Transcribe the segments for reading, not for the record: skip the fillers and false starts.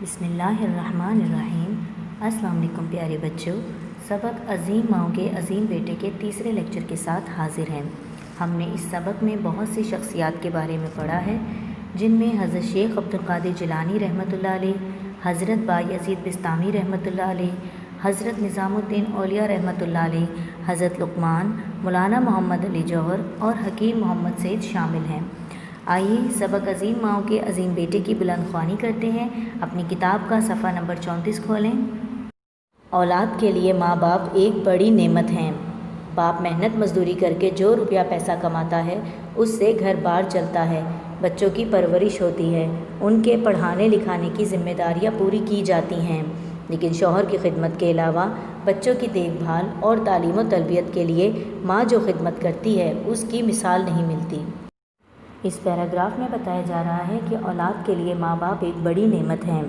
बिस्मिल्लाहिर्रहमानिर्रहीम। अस्सलाम वालेकुम प्यारे बच्चों। सबक अज़ीम माओं के अज़ीम बेटे के तीसरे लेक्चर के साथ हाजिर हैं। हमने इस सबक में बहुत सी शख्सियात के बारे में पढ़ा है, जिनमें हज़रत शेख अब्दुल क़ादिर जिलानी रहमतुल्लाह अलैह, हज़रत बायज़ीद बिस्तामी रहमतुल्लाह अलैह, हज़रत निज़ामुद्दीन औलिया रहमतुल्लाह अलैह, हज़रत लुक़मान, मौलाना मोहम्मद अली जौहर और हकीम मोहम्मद सईद शामिल हैं। आइए सबक अज़ीम माओं के अज़ीम बेटे की बुलंद ख्वानी करते हैं। अपनी किताब का सफ़ा नंबर 34 खोलें। औलाद के लिए माँ बाप एक बड़ी नेमत हैं। बाप मेहनत मजदूरी करके जो रुपया पैसा कमाता है, उससे घर बार चलता है, बच्चों की परवरिश होती है, उनके पढ़ाने लिखाने की जिम्मेदारियाँ पूरी की जाती हैं। लेकिन शौहर की खिदमत के अलावा बच्चों की देखभाल और तालीम व तरबियत के लिए माँ जो खिदमत करती है, उसकी मिसाल नहीं मिलती। इस पैराग्राफ में बताया जा रहा है कि औलाद के लिए माँ बाप एक बड़ी नेमत हैं।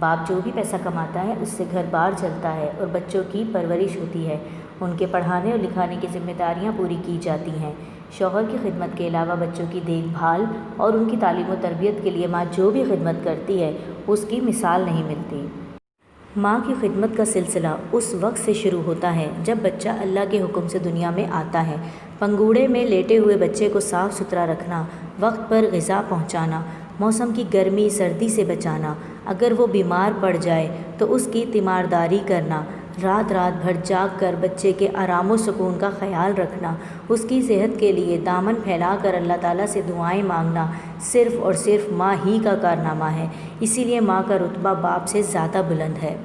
बाप जो भी पैसा कमाता है, उससे घर बार चलता है और बच्चों की परवरिश होती है, उनके पढ़ाने और लिखाने की जिम्मेदारियाँ पूरी की जाती हैं। शौहर की खिदमत के अलावा बच्चों की देखभाल और उनकी तालीम व तरबियत के लिए माँ जो भी खिदमत करती है, उसकी मिसाल नहीं मिलती। माँ की खिदमत का सिलसिला उस वक्त से शुरू होता है जब बच्चा अल्लाह के हुक्म से दुनिया में आता है। पंगूड़े में लेटे हुए बच्चे को साफ़ सुथरा रखना, वक्त पर ग़िज़ा पहुँचाना, मौसम की गर्मी सर्दी से बचाना, अगर वो बीमार पड़ जाए तो उसकी तीमारदारी करना, रात रात भर जाग कर बच्चे के आराम व सुकून का ख्याल रखना, उसकी सेहत के लिए दामन फैला कर अल्लाह ताला से दुआएं मांगना सिर्फ़ और सिर्फ माँ ही का कारनामा है। इसीलिए माँ का रुतबा बाप से ज़्यादा बुलंद है।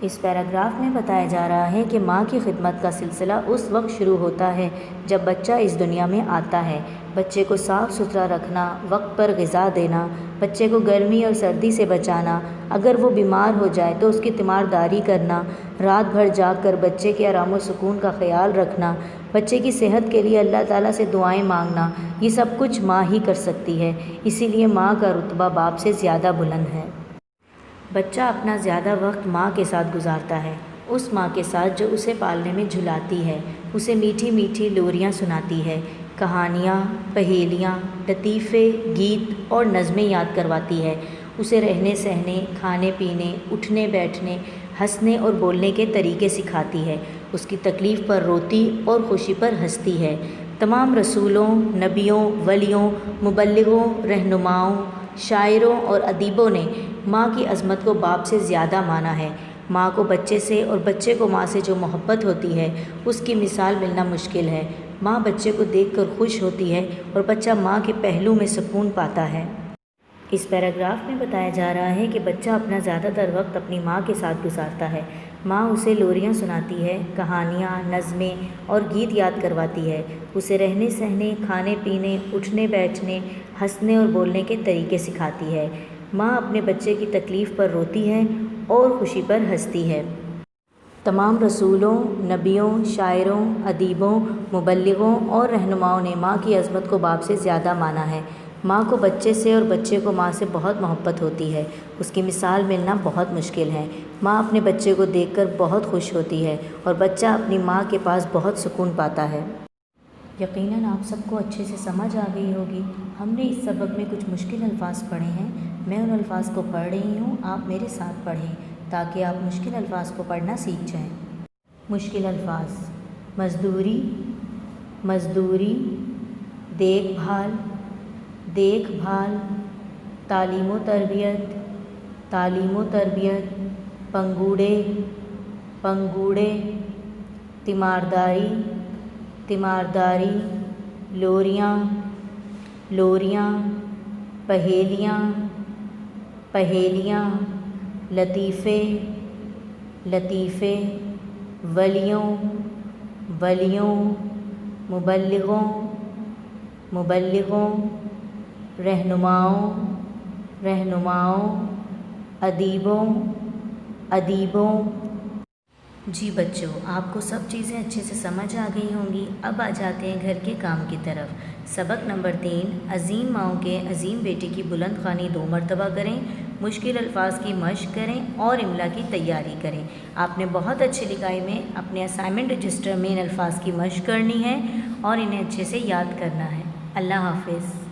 इस पैराग्राफ में बताया जा रहा है कि माँ की खिदमत का सिलसिला उस वक्त शुरू होता है जब बच्चा इस दुनिया में आता है। बच्चे को साफ़ सुथरा रखना, वक्त पर ग़िज़ा देना, बच्चे को गर्मी और सर्दी से बचाना, अगर वो बीमार हो जाए तो उसकी तीमारदारी करना, रात भर जाग कर बच्चे के आराम व सुकून का ख्याल रखना, बच्चे की सेहत के लिए अल्लाह ताला से दुआएं मांगना, ये सब कुछ माँ ही कर सकती है। इसीलिए माँ का रुतबा बाप से ज़्यादा बुलंद है। बच्चा अपना ज़्यादा वक्त माँ के साथ गुजारता है, उस माँ के साथ जो उसे पालने में झुलाती है, उसे मीठी मीठी लोरियाँ सुनाती है, कहानियाँ, पहेलियाँ, लतीफ़े, गीत और नज़में याद करवाती है, उसे रहने सहने, खाने पीने, उठने बैठने, हंसने और बोलने के तरीके सिखाती है, उसकी तकलीफ़ पर रोती और खुशी पर हंसती है। तमाम रसूलों, नबियों, वलियों, मुबल्लिगों, रहनुमाओं, शायरों और अदीबों ने माँ की अज़मत को बाप से ज़्यादा माना है। माँ को बच्चे से और बच्चे को माँ से जो मोहब्बत होती है, उसकी मिसाल मिलना मुश्किल है। माँ बच्चे को देखकर खुश होती है और बच्चा माँ के पहलू में सुकून पाता है। इस पैराग्राफ में बताया जा रहा है कि बच्चा अपना ज़्यादातर वक्त अपनी माँ के साथ गुजारता है। माँ उसे लोरियाँ सुनाती है, कहानियाँ, नज़में और गीत याद करवाती है, उसे रहने सहने, खाने पीने, उठने बैठने, हंसने और बोलने के तरीके सिखाती है। माँ अपने बच्चे की तकलीफ़ पर रोती है और खुशी पर हंसती है। तमाम रसूलों, नबियों, शायरों, अदीबों, मुबल्लिगों और रहनुमाओं ने माँ की अज़मत को बाप से ज़्यादा माना है। माँ को बच्चे से और बच्चे को माँ से बहुत मोहब्बत होती है, उसकी मिसाल मिलना बहुत मुश्किल है। माँ अपने बच्चे को देखकर बहुत खुश होती है और बच्चा अपनी माँ के पास बहुत सुकून पाता है। यकीनन आप सबको अच्छे से समझ आ गई होगी। हमने इस सबक में कुछ मुश्किल अल्फाज पढ़े हैं। मैं उन अल्फाज को पढ़ रही हूँ, आप मेरे साथ पढ़ें ताकि आप मुश्किल अल्फाज को पढ़ना सीख जाएं। मुश्किल अल्फाज: मज़दूरी, मज़दूरी, देखभाल, देखभाल, तालीम व तरबियत, तालीम व तरबियत, पंगूड़े, पंगूड़े, तीमारदारी, तीमारदारी, लोरियाँ, लोरियाँ, पहेलियाँ, पहेलियाँ, लतीफ़े, लतीफ़े, वलियों, वलियों, मुबल्लिगों, मुबल्लिगों, रहनुमाओं, रहनुमाओं, अदीबों, अदीबों। जी बच्चों, आपको सब चीज़ें अच्छे से समझ आ गई होंगी। अब आ जाते हैं घर के काम की तरफ। सबक नंबर 3, अज़ीम माओं के अज़ीम बेटे की बुलंद ख़्वानी 2 मरतबा करें, मुश्किल अल्फाज की मश्क करें और इमला की तैयारी करें। आपने बहुत अच्छी लिखाई में अपने असाइनमेंट रजिस्टर में इन अल्फाज की मश्क करनी है और इन्हें अच्छे से याद करना है। अल्लाह हाफ़िज़।